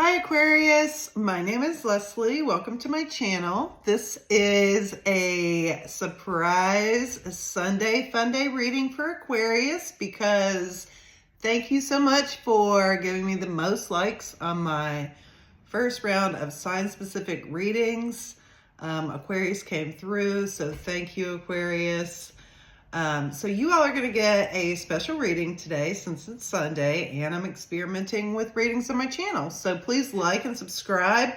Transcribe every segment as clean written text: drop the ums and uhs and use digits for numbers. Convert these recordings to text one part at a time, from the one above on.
Hi Aquarius, my name is Leslie. Welcome to my channel. This is a surprise Sunday fun day reading for Aquarius because thank you so much for giving me the most likes on my first round of sign-specific readings. Aquarius came through, so thank you Aquarius. So you all are going to get a special reading today since it's Sunday and I'm experimenting with readings on my channel. So please like and subscribe,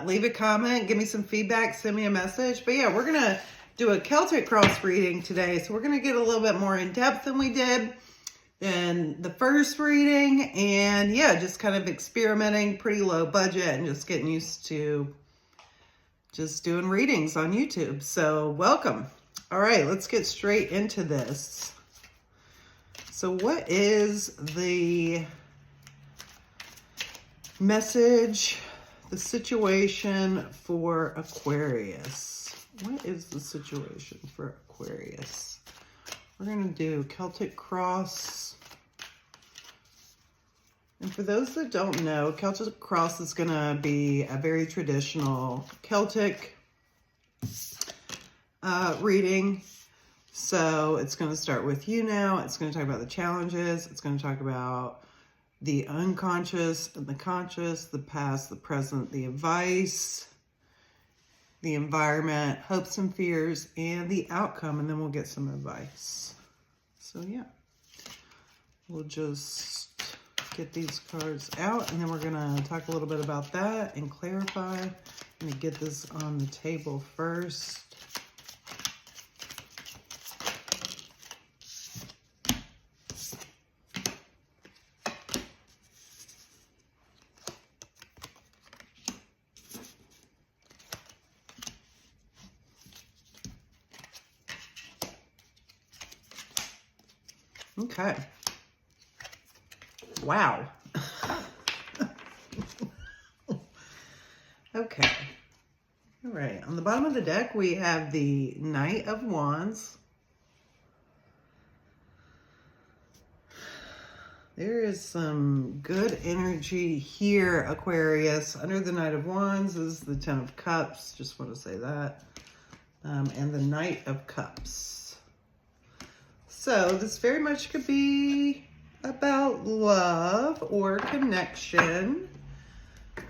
leave a comment, give me some feedback, send me a message. But yeah, we're going to do a Celtic cross reading today. So we're going to get a little bit more in depth than we did in the first reading. And yeah, just kind of experimenting, pretty low budget and just getting used to just doing readings on YouTube. So welcome. All right, let's get straight into this. So what is the message, the situation for Aquarius? What is the situation for Aquarius? We're going to do Celtic Cross. And for those that don't know, Celtic Cross is going to be a very traditional Celtic reading. So it's going to start with you now. It's going to talk about the challenges. It's going to talk about the unconscious and the conscious, the past, the present, the advice, the environment, hopes and fears, and the outcome. And then we'll get some advice. So yeah, we'll just get these cards out and then we're going to talk a little bit about that and clarify. I'm going to get this on the table first. Okay. Wow. Okay. All right. On the bottom of the deck, we have the Knight of Wands. There is some good energy here, Aquarius. Under the Knight of Wands is the Ten of Cups. Just want to say that. And the Knight of Cups. So this very much could be about love or connection.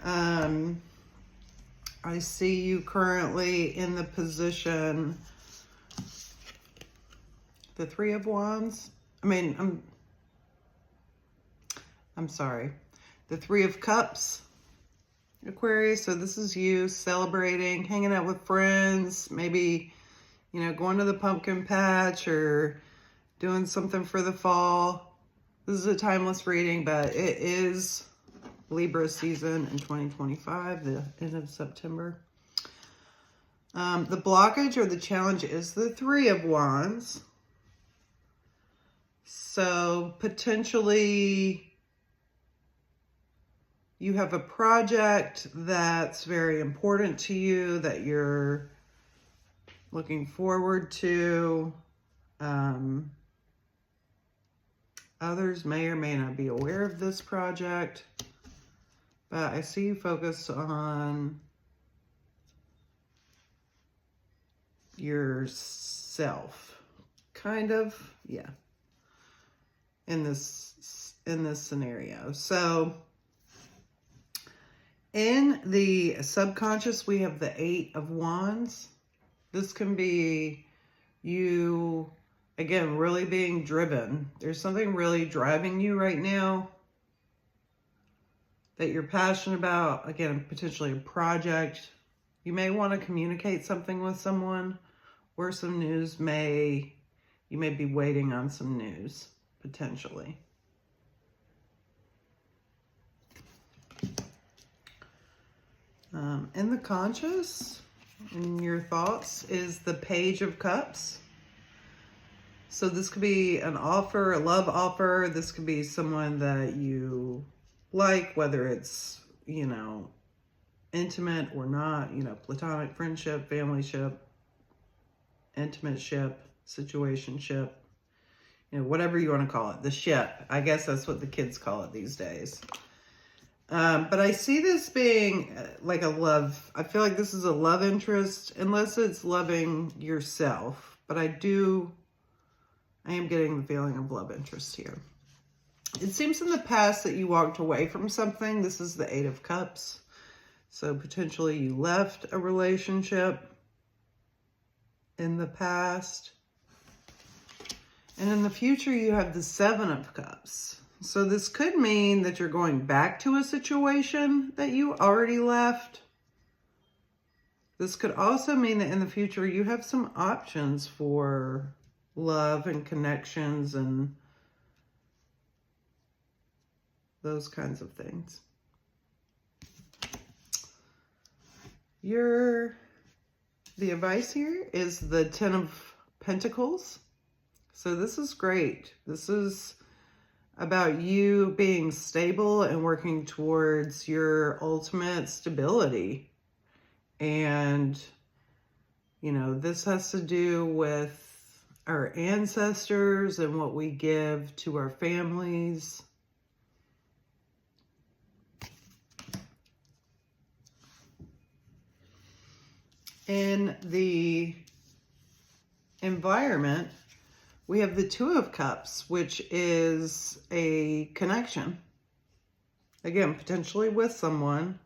I see you currently in the position, the Three of Wands. I'm sorry, the Three of Cups, Aquarius. So this is you celebrating, hanging out with friends, maybe, you know, going to the pumpkin patch or doing something for the fall. This is a timeless reading, but it is Libra season in 2025, the end of September. The blockage or the challenge is the Three of Wands. So potentially you have a project that's very important to you that you're looking forward to. Others may or may not be aware of this project, but I see you focused on yourself, kind of, yeah, in this scenario. So in the subconscious, we have the Eight of Wands. This can be you, again, really being driven. There's something really driving you right now that you're passionate about. Again, potentially a project. You may want to communicate something with someone, or some news you may be waiting on some news, potentially. In the conscious, in your thoughts, is the Page of Cups. So this could be an offer, a love offer. This could be someone that you like, whether it's, you know, intimate or not, you know, platonic friendship, family ship, intimate ship, situationship, you know, whatever you want to call it. The ship. I guess that's what the kids call it these days. But I see this being like a love. I feel like this is a love interest, unless it's loving yourself. But I am getting the feeling of love interest here. It seems in the past that you walked away from something. This is the Eight of Cups. So potentially you left a relationship in the past. And in the future, you have the Seven of Cups. So this could mean that you're going back to a situation that you already left. This could also mean that in the future, you have some options for love and connections and those kinds of things. The advice here is the Ten of Pentacles. So this is great. This is about you being stable and working towards your ultimate stability. And, you know, this has to do with our ancestors and what we give to our families. In the environment, we have the Two of Cups, which is a connection. Again, potentially with someone.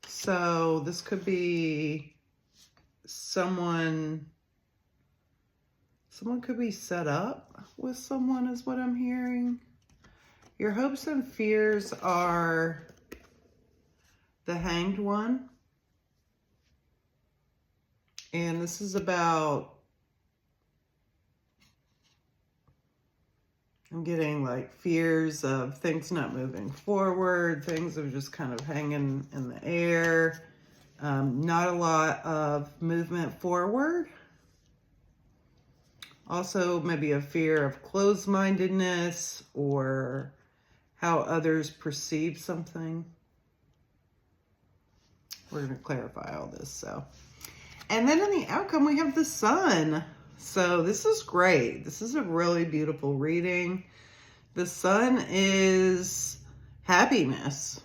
So this could be someone could be set up with someone is what I'm hearing. Your hopes and fears are the Hanged One. And this is about, I'm getting like fears of things not moving forward, things are just kind of hanging in the air, not a lot of movement forward. Also maybe a fear of closed-mindedness or how others perceive something. We're going to clarify all this. So, and then in the outcome, we have the Sun. So this is great. This is a really beautiful reading. The Sun is happiness.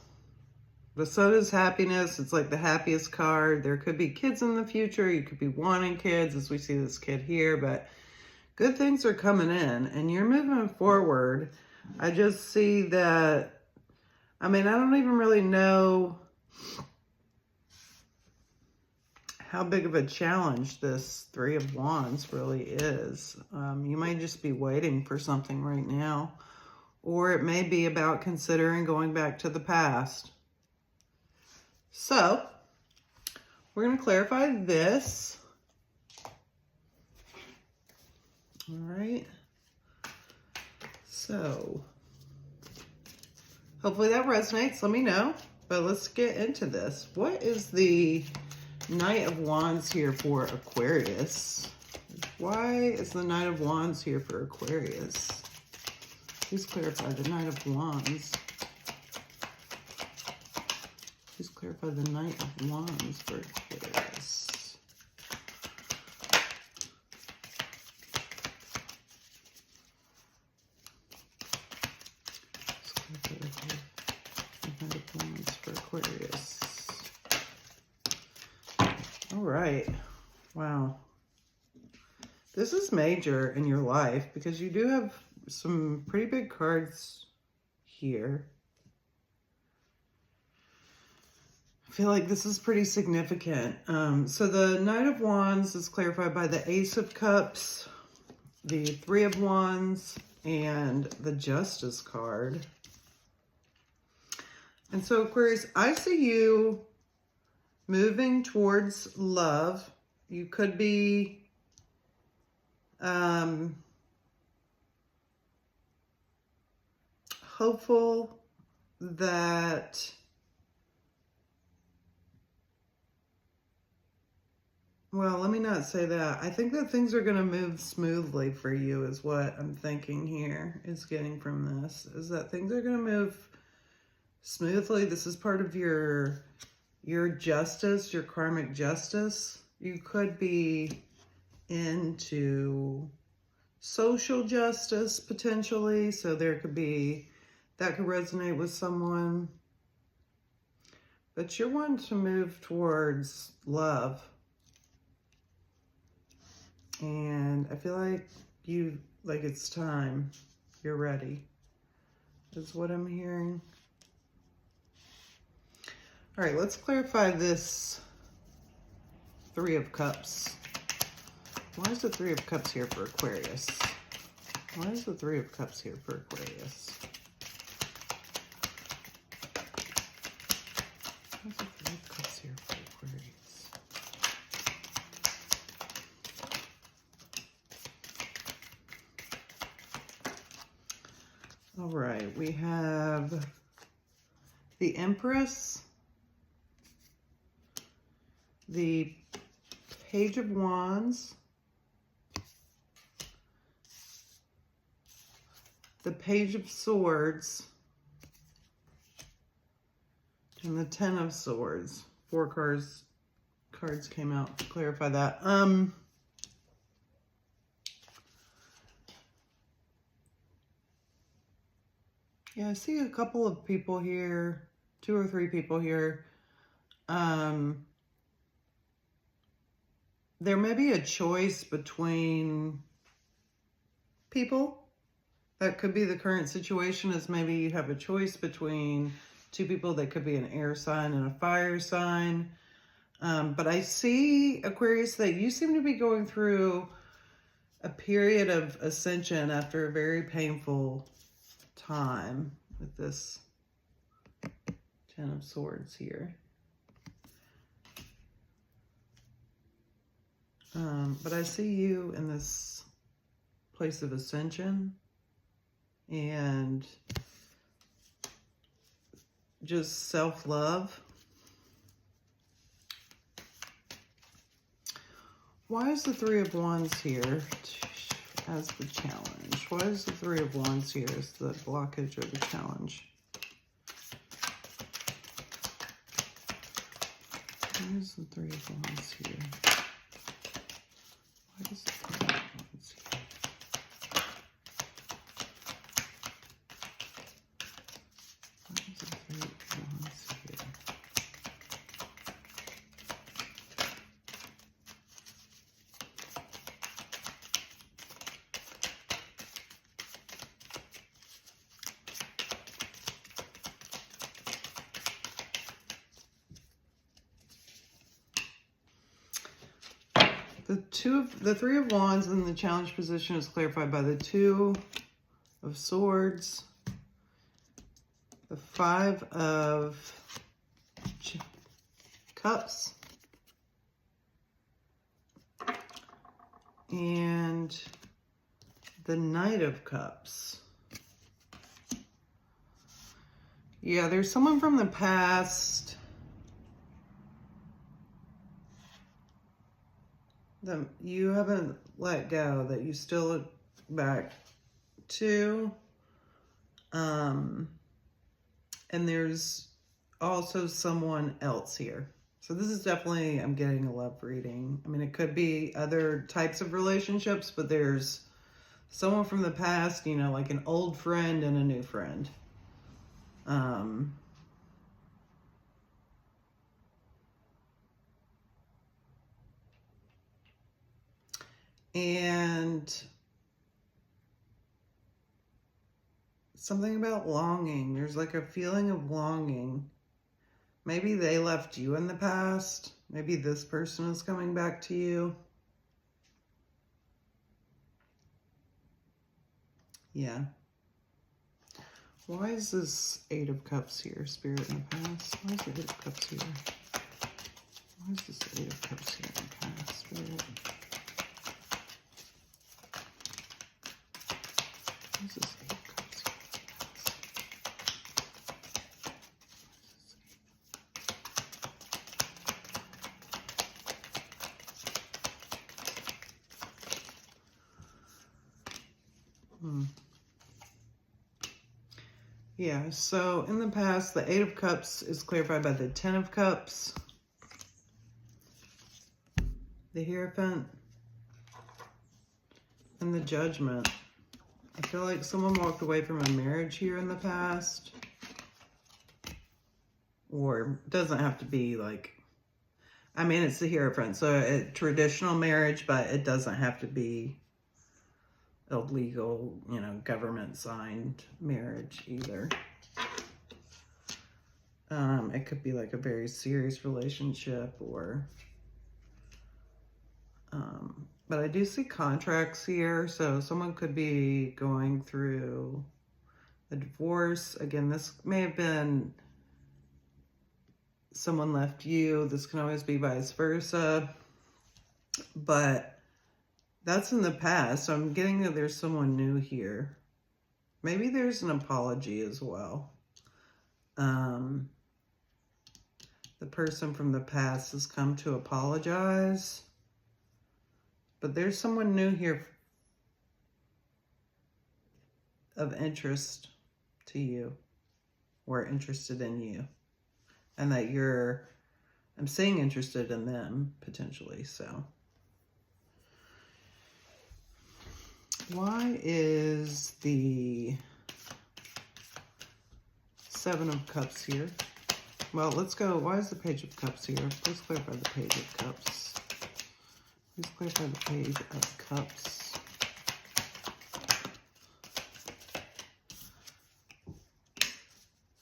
The Sun is happiness. It's like the happiest card. There could be kids in the future. You could be wanting kids, as we see this kid here, but good things are coming in and you're moving forward. I just see that, I mean, I don't even really know how big of a challenge this Three of Wands really is. You might just be waiting for something right now, or it may be about considering going back to the past. So, we're going to clarify this. All right. So, hopefully that resonates. Let me know. But let's get into this. What is the Knight of Wands here for Aquarius? Why is the Knight of Wands here for Aquarius? Please clarify the Knight of Wands. Please clarify the Knight of Wands for Aquarius. For Aquarius. All right. Wow. This is major in your life because you do have some pretty big cards here. I feel like this is pretty significant. So the Knight of Wands is clarified by the Ace of Cups, the Three of Wands, and the Justice card. And so, Aquarius, I see you moving towards love. You could be hopeful that, well, let me not say that. I think that things are going to move smoothly for you is what I'm thinking here, is getting from this, is that things are going to move smoothly. This is part of your justice, your karmic justice. You could be into social justice potentially. So there could be, that could resonate with someone. But you're wanting to move towards love. And I feel like it's time. You're ready, is what I'm hearing. All right, let's clarify this Three of Cups. Why is the Three of Cups here for Aquarius? Why is the Three of Cups here for Aquarius? Why is the Three of Cups here for Aquarius? All right, we have the Empress, the Page of Wands, the Page of Swords, and the Ten of Swords. Four cards came out to clarify that. Yeah, I see a couple of people here, 2 or 3 people here. There may be a choice between people. That could be the current situation, is maybe you have a choice between 2 people. That could be an air sign and a fire sign. But I see, Aquarius, that you seem to be going through a period of ascension after a very painful time with this Ten of Swords here. But I see you in this place of ascension and just self-love. Why is the Three of Wands here as the challenge? Why is the Three of Wands here as the blockage or the challenge? Why is the Three of Wands here? Why is the Three of Wands here? Why is the Three of Wands here? The Three of Wands in the challenge position is clarified by the Two of Swords, the Five of Cups, and the Knight of Cups. Yeah, there's someone from the past that you haven't let go, that you still look back to. And there's also someone else here. So this is definitely, I'm getting a love reading. I mean, it could be other types of relationships, but there's someone from the past, you know, like an old friend and a new friend. And something about longing. There's like a feeling of longing. Maybe they left you in the past. Maybe this person is coming back to you. Yeah. Why is this Eight of Cups here, Spirit, in the past? Why is the Eight of Cups here? Why is this Eight of Cups here in the past, Spirit? Why is this Eight of Cups here in the past? Yeah, so in the past, the Eight of Cups is clarified by the Ten of Cups, the Hierophant, And the Judgment. I feel like someone walked away from a marriage here in the past. Or doesn't have to be like, I mean, it's the Hierophant, so a traditional marriage, but it doesn't have to be a legal, you know, government signed marriage either. It could be like a very serious relationship or, but I do see contracts here. So someone could be going through a divorce. Again, this may have been someone left you. This can always be vice versa, but that's in the past. So I'm getting that there's someone new here. Maybe there's an apology as well. The person from the past has come to apologize, but there's someone new here of interest to you or interested in you, and that you're, I'm saying interested in them potentially. So why is the Seven of Cups here? Well, let's go. Why is the Page of Cups here? Please clarify the Page of Cups. Please clarify the Page of Cups.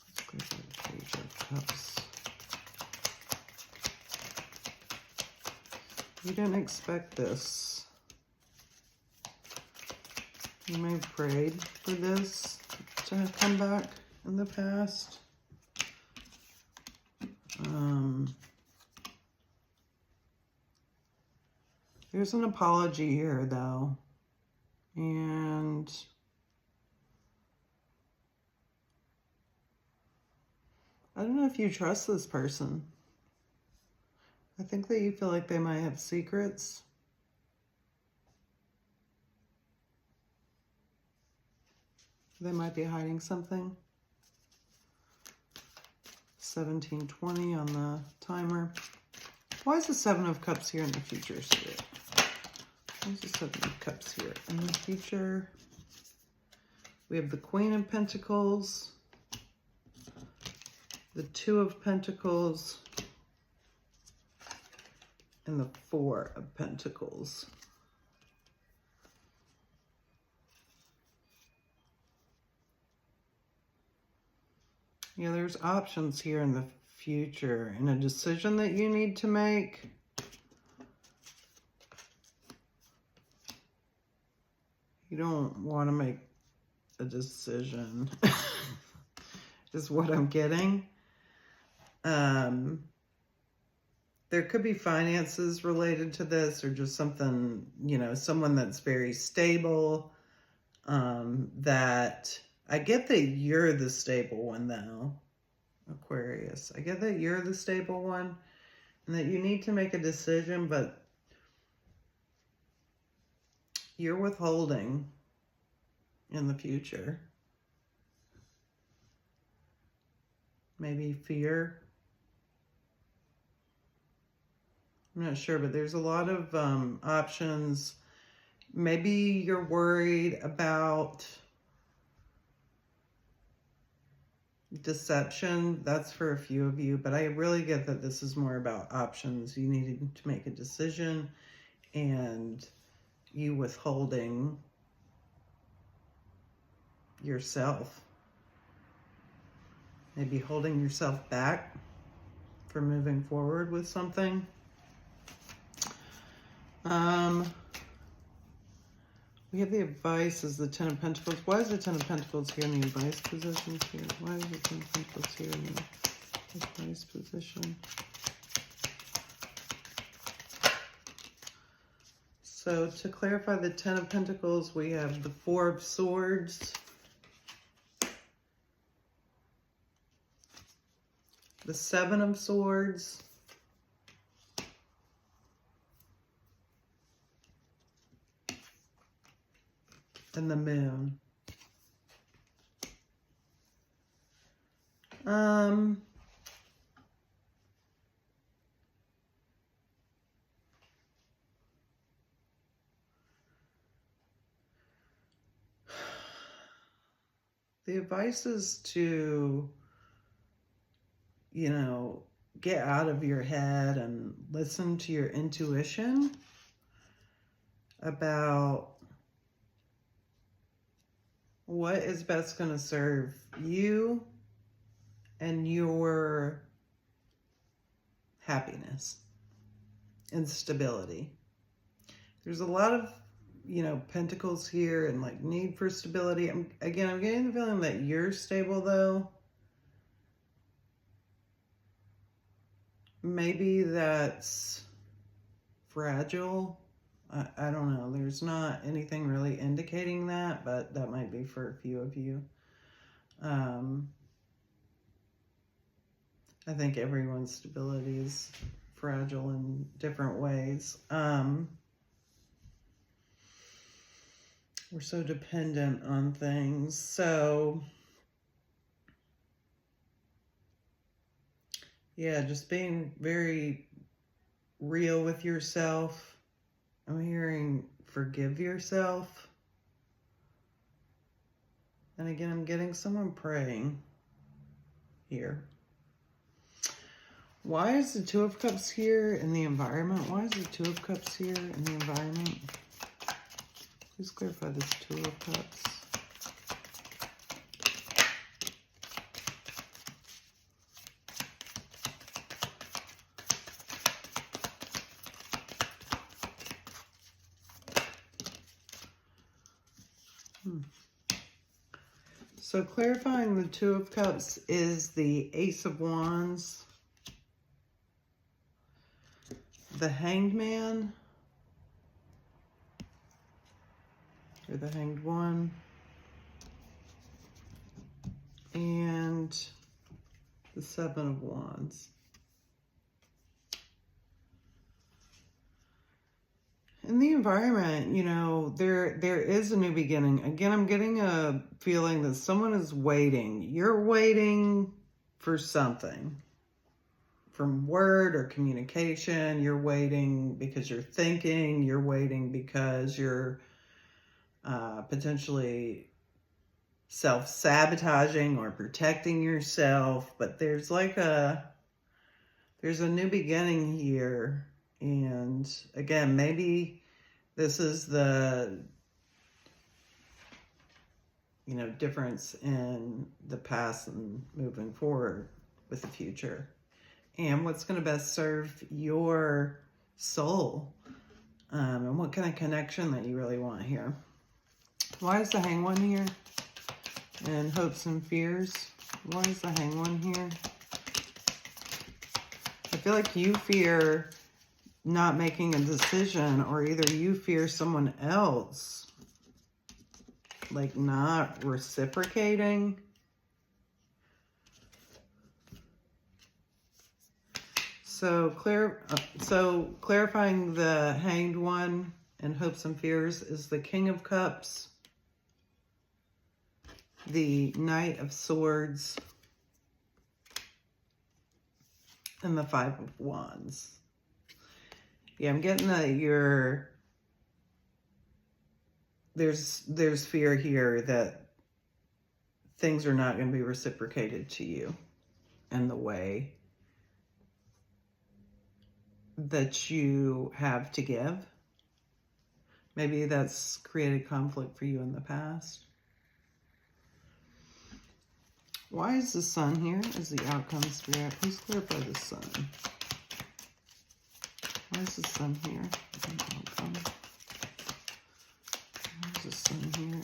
Let's clarify the Page of Cups. You didn't expect this. You may have prayed for this to come back in the past. There's an apology here, though. And I don't know if you trust this person. I think that you feel like they might have secrets. They might be hiding something. 17:20 on the timer. Why is the Seven of Cups here in the future, Spirit? Why is the Seven of Cups here in the future? We have the Queen of Pentacles, the Two of Pentacles, and the Four of Pentacles. Yeah, there's options here in the future and a decision that you need to make. You don't want to make a decision, is what I'm getting. There could be finances related to this, or just something, you know, someone that's very stable. That I get that you're the stable one, though, Aquarius. I get that you're the stable one and that you need to make a decision, but you're withholding in the future. Maybe fear. I'm not sure, but there's a lot of options. Maybe you're worried about deception. That's for a few of you, but I really get that this is more about options. You needed to make a decision and you withholding yourself. Maybe holding yourself back for moving forward with something. We have the advice as the Ten of Pentacles. Why is the Ten of Pentacles here in the advice position here? Why is the Ten of Pentacles here in the advice position? So to clarify the Ten of Pentacles, we have the Four of Swords, the Seven of Swords, and the Moon. The advice is to, get out of your head and listen to your intuition about what is best going to serve you and your happiness and stability. There's a lot of, pentacles here and like need for stability. I'm getting the feeling that you're stable though. Maybe that's fragile. I don't know. There's not anything really indicating that, but that might be for a few of you. I think everyone's stability is fragile in different ways. We're so dependent on things. So, yeah, just being very real with yourself. I'm hearing forgive yourself. And again, I'm getting someone praying here. Why is the Two of Cups here in the environment? Why is the Two of Cups here in the environment? Please clarify this Two of Cups. So clarifying the Two of Cups is the Ace of Wands, the Hanged Man, or the Hanged One, and the Seven of Wands. In the environment, there is a new beginning. Again, I'm getting a feeling that someone is waiting. You're waiting for something from word or communication. You're waiting because you're thinking. You're waiting because you're potentially self-sabotaging or protecting yourself. But there's a new beginning here. And again, maybe this is the, difference in the past and moving forward with the future. And what's going to best serve your soul. And what kind of connection that you really want here. Why is the Hanged One here? And hopes and fears. Why is the Hanged One here? I feel like you fear not making a decision, or either you fear someone else like not reciprocating. So clarifying the Hanged One and hopes and fears is the King of Cups, the Knight of Swords, and the Five of Wands. Yeah, I'm getting that there's fear here that things are not going to be reciprocated to you in the way that you have to give. Maybe that's created conflict for you in the past. Why is the Sun here as the outcome spirit? Please clarify the Sun. Why is the Sun here? Outcome. Why is the Sun here?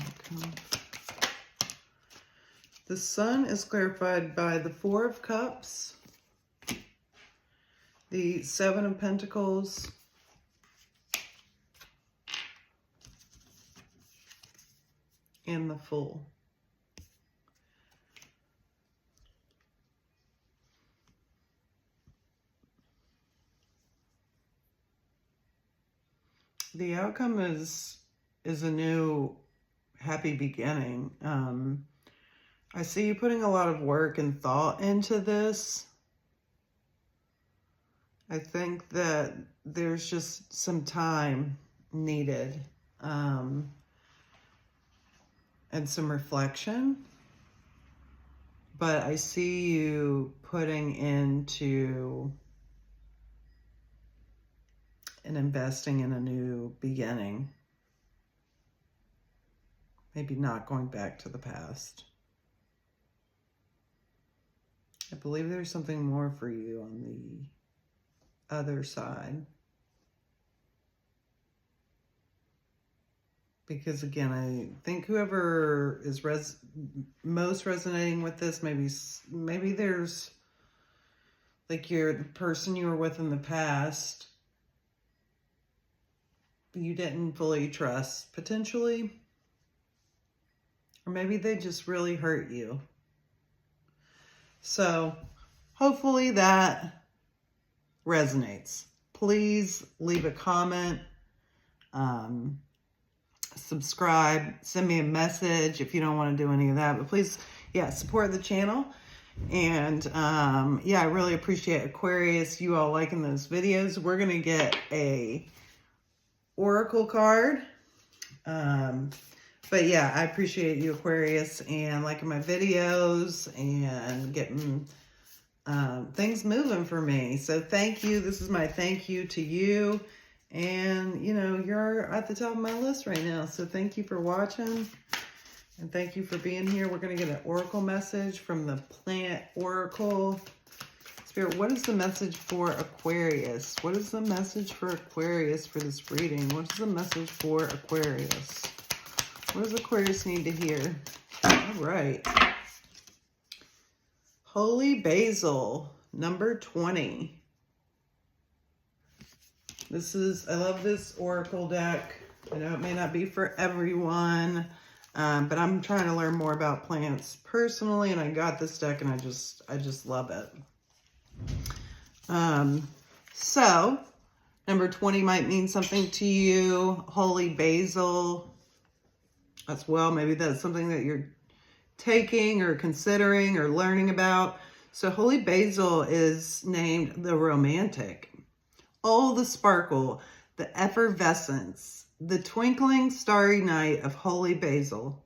Outcome. The Sun is clarified by the Four of Cups, the Seven of Pentacles, and the Fool. The outcome is a new happy beginning. I see you putting a lot of work and thought into this. I think that there's just some time needed. And and some reflection. But I see you putting into and investing in a new beginning. Maybe not going back to the past. I believe there's something more for you on the other side. Because again, I think whoever is most resonating with this, maybe there's like you're the person you were with in the past, you didn't fully trust, potentially. Or maybe they just really hurt you. So hopefully that resonates. Please leave a comment. Subscribe, send me a message if you don't want to do any of that, but please, support the channel. And I really appreciate Aquarius, you all liking those videos. We're going to get a oracle card. But yeah, I appreciate you, Aquarius, and liking my videos and getting things moving for me. So thank you. This is my thank you to you. And, you're at the top of my list right now. So thank you for watching. And thank you for being here. We're going to get an oracle message from the Plant Oracle. Spirit, what is the message for Aquarius? What is the message for Aquarius for this reading? What is the message for Aquarius? What does Aquarius need to hear? All right. Holy Basil, number 20. I love this oracle deck. I know it may not be for everyone, but I'm trying to learn more about plants personally, and I got this deck, and I just love it. So, number 20 might mean something to you. Holy Basil as well. Maybe that's something that you're taking or considering or learning about. So, Holy Basil is named the romantic. Oh, the sparkle, the effervescence, the twinkling starry night of Holy Basil.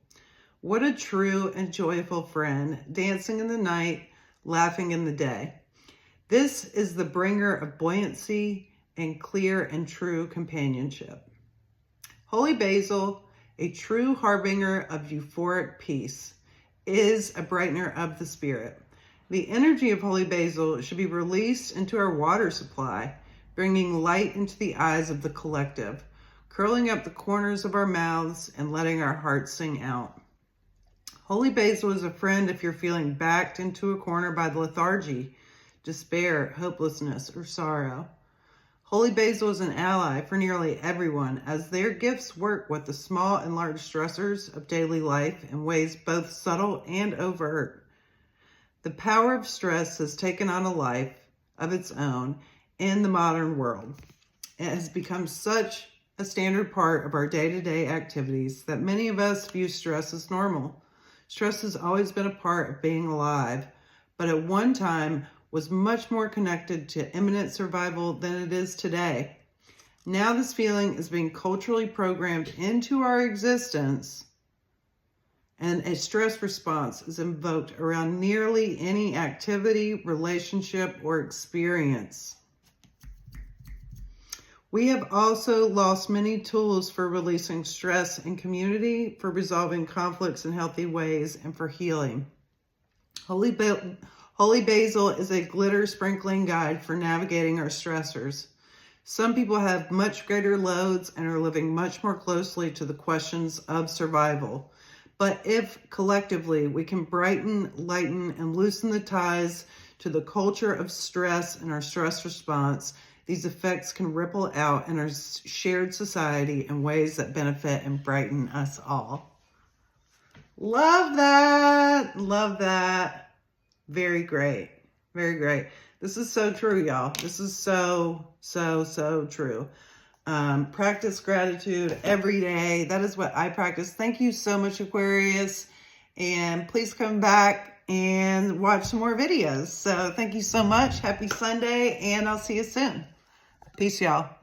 What a true and joyful friend, dancing in the night, laughing in the day. This is the bringer of buoyancy and clear and true companionship. Holy Basil, a true harbinger of euphoric peace, is a brightener of the spirit. The energy of Holy Basil should be released into our water supply, bringing light into the eyes of the collective, curling up the corners of our mouths and letting our hearts sing out. Holy Basil is a friend if you're feeling backed into a corner by lethargy, despair, hopelessness, or sorrow. Holy Basil is an ally for nearly everyone, as their gifts work with the small and large stressors of daily life in ways both subtle and overt. The power of stress has taken on a life of its own in the modern world. It has become such a standard part of our day-to-day activities that many of us view stress as normal. Stress has always been a part of being alive, but at one time was much more connected to imminent survival than it is today. Now this feeling is being culturally programmed into our existence, and a stress response is invoked around nearly any activity, relationship, or experience. We have also lost many tools for releasing stress in community, for resolving conflicts in healthy ways, and for healing. Holy Basil is a glitter sprinkling guide for navigating our stressors. Some people have much greater loads and are living much more closely to the questions of survival. But if collectively we can brighten, lighten, and loosen the ties to the culture of stress and our stress response, these effects can ripple out in our shared society in ways that benefit and brighten us all. Love that. Love that. Very great. Very great. This is so true, y'all. This is so true. Practice gratitude every day. That is what I practice. Thank you so much, Aquarius. And please come back and watch some more videos. So thank you so much. Happy Sunday, and I'll see you soon. Peace, y'all.